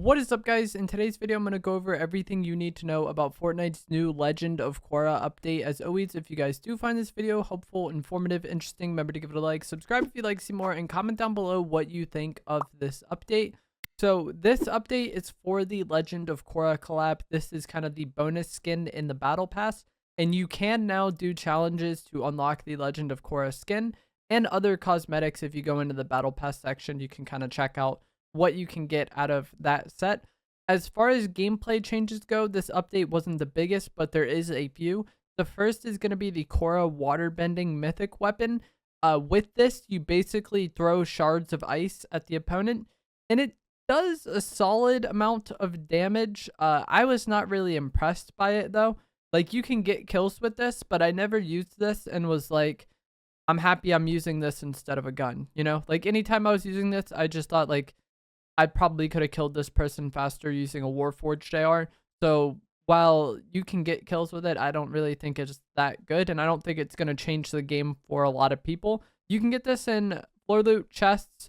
What is up, guys? In today's video, I'm going to go over everything you need to know about Fortnite's new Legend of Korra update. As always, if you guys do find this video helpful, informative, interesting, remember to give it a like, subscribe if you'd like to see more, and comment down below what you think of this update. So this update is for the Legend of Korra collab. This is kind of the bonus skin in the battle pass, and you can now do challenges to unlock the Legend of Korra skin and other cosmetics. If you go into the battle pass section, you can kind of check out what you can get out of that set. As far as gameplay changes go, this update wasn't the biggest, but there is a few. The first is going to be the Korra Waterbending Mythic weapon. With this, you basically throw shards of ice at the opponent, and it does a solid amount of damage. I was not really impressed by it, though. Like, you can get kills with this, but I never used this and was like, I'm happy I'm using this instead of a gun, you know? Like, anytime I was using this, I just thought, like, I probably could have killed this person faster using a Warforged AR. So while you can get kills with it, I don't really think it's that good, and I don't think it's going to change the game for a lot of people. You can get this in floor loot chests,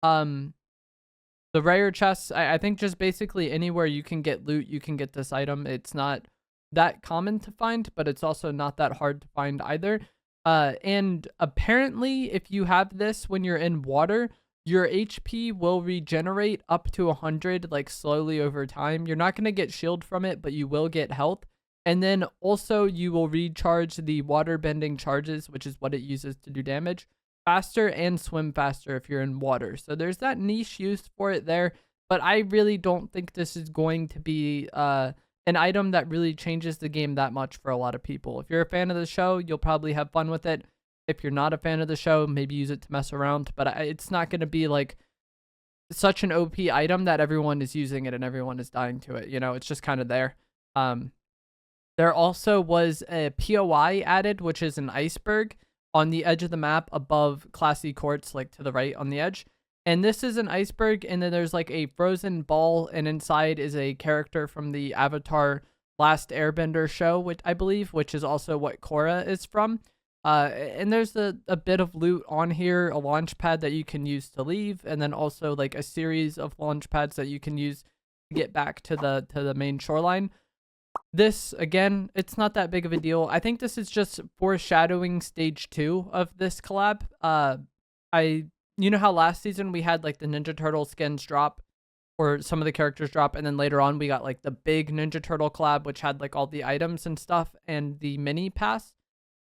the rare chests. I think just basically anywhere you can get loot, you can get this item. It's not that common to find, but it's also not that hard to find either. And apparently, if you have this when you're in water, your HP will regenerate up to 100, like, slowly over time. You're not going to get shield from it, but you will get health. And then also you will recharge the water bending charges, which is what it uses to do damage, faster and swim faster if you're in water. So there's that niche use for it there, but I really don't think this is going to be an item that really changes the game that much for a lot of people. If you're a fan of the show, you'll probably have fun with it. If you're not a fan of the show, maybe use it to mess around, but it's not going to be like such an OP item that everyone is using it and everyone is dying to it. You know, it's just kind of there. There also was a POI added, which is an iceberg on the edge of the map above Classy Courts, like to the right on the edge. And this is an iceberg, and then there's like a frozen ball, and inside is a character from the Avatar Last Airbender show, which I believe, which is also what Korra is from. And there's a bit of loot on here, a launch pad that you can use to leave, and then also like a series of launch pads that you can use to get back to the main shoreline. This, again, it's not that big of a deal. I think this is just foreshadowing stage 2 of this collab. You know how last season we had like the Ninja Turtle skins drop, or some of the characters drop, and then later on we got like the big Ninja Turtle collab, which had like all the items and stuff and the mini pass.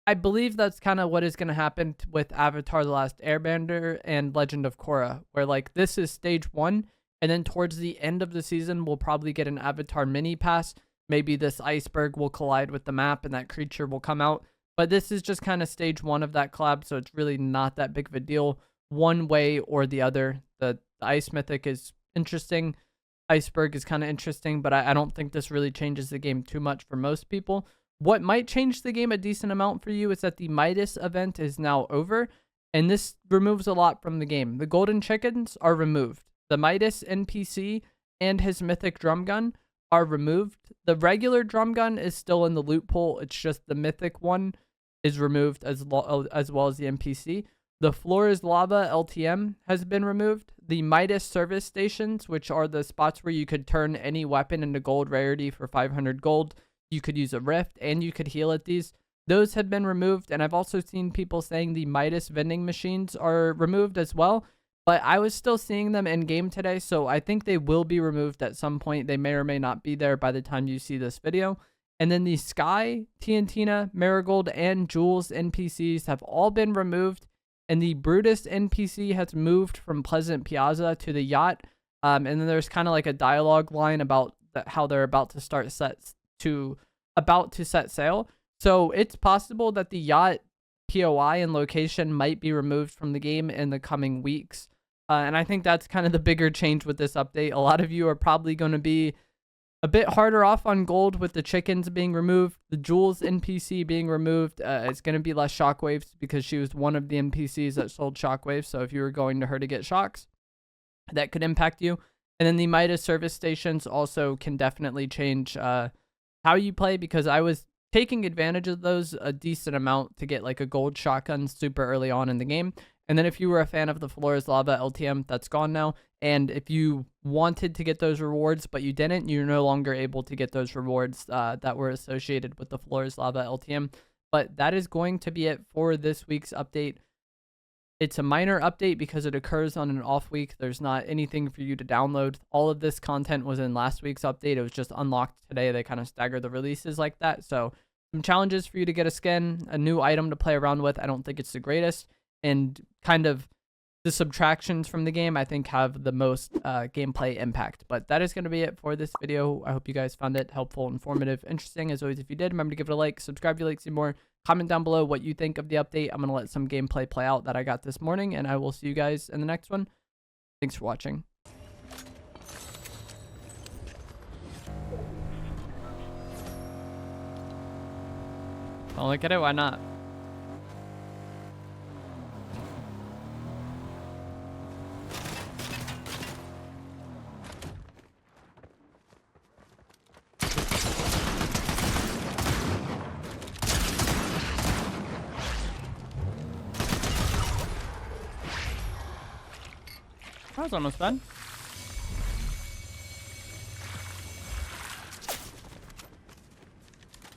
I believe that's kind of what is going to happen with Avatar: The Last Airbender and Legend of Korra, where like this is stage 1, and then towards the end of the season, we'll probably get an Avatar mini pass. Maybe this iceberg will collide with the map and that creature will come out. But this is just kind of stage 1 of that collab, so it's really not that big of a deal one way or the other. The Ice Mythic is interesting. Iceberg is kind of interesting, but I don't think this really changes the game too much for most people. What might change the game a decent amount for you is that the Midas event is now over, and this removes a lot from the game. The golden chickens are removed. The Midas NPC and his mythic drum gun are removed. The regular drum gun is still in the loot pool. It's just the mythic one is removed as well as the NPC. The floor is lava LTM has been removed. The Midas service stations, which are the spots where you could turn any weapon into gold rarity for 500 gold. You could use a rift and you could heal at these. Those have been removed, and I've also seen people saying the Midas vending machines are removed as well, but I was still seeing them in game today, so I think they will be removed at some point. They may or may not be there by the time you see this video. And then the Sky, TNTina, Marigold, and Jules NPCs have all been removed, and the Brutus NPC has moved from Pleasant Piazza to the yacht. And then there's kind of like a dialogue line about how they're about to set sail. So it's possible that the yacht POI and location might be removed from the game in the coming weeks. And I think that's kind of the bigger change with this update. A lot of you are probably going to be a bit harder off on gold with the chickens being removed, the Jules NPC being removed. It's going to be less shockwaves because she was one of the NPCs that sold shockwaves. So if you were going to her to get shocks, that could impact you. And then the Midas service stations also can definitely change how you play, because I was taking advantage of those a decent amount to get like a gold shotgun super early on in the game. And then if you were a fan of the Flora's Lava LTM, that's gone now. And if you wanted to get those rewards, but you didn't, you're no longer able to get those rewards that were associated with the Flora's Lava LTM. But that is going to be it for this week's update. It's a minor update because it occurs on an off week. There's not anything for you to download. All of this content was in last week's update. It was just unlocked today. They kind of stagger the releases like that. So some challenges for you to get a skin, a new item to play around with. I don't think it's the greatest. And kind of the subtractions from the game, I think, have the most gameplay impact. But that is going to be it for this video. I hope you guys found it helpful, informative, interesting. As always, if you did, remember to give it a like, subscribe if you like to see more. Comment down below what you think of the update. I'm going to let some gameplay play out that I got this morning, and I will see you guys in the next one. Thanks for watching. Don't look at it, why not? That was almost done.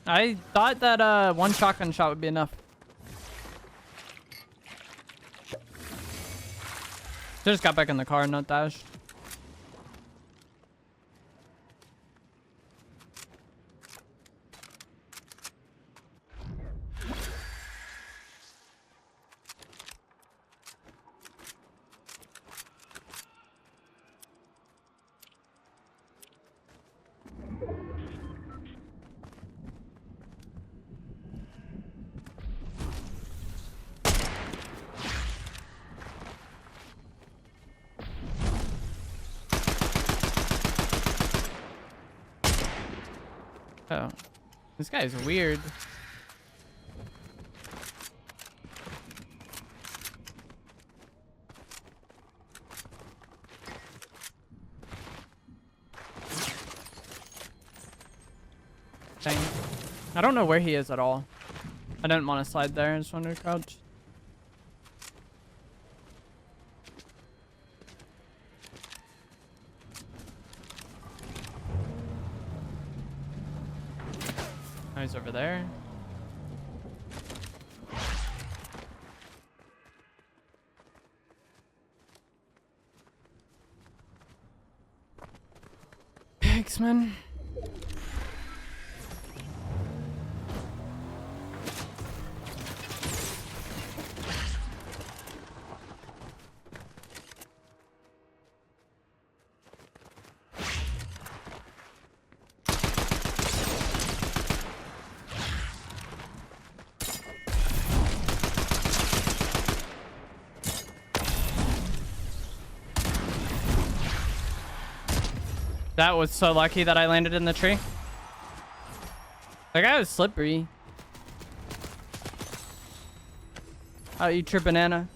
I thought that one shotgun shot would be enough. Just got back in the car, not dash. Oh, this guy is weird. Dang. I don't know where he is at all. I didn't want to slide there. I just wanted to crouch. Oh, he's over there. Thanks, man. That was so lucky that I landed in the tree. That guy was slippery. Oh, eat your banana.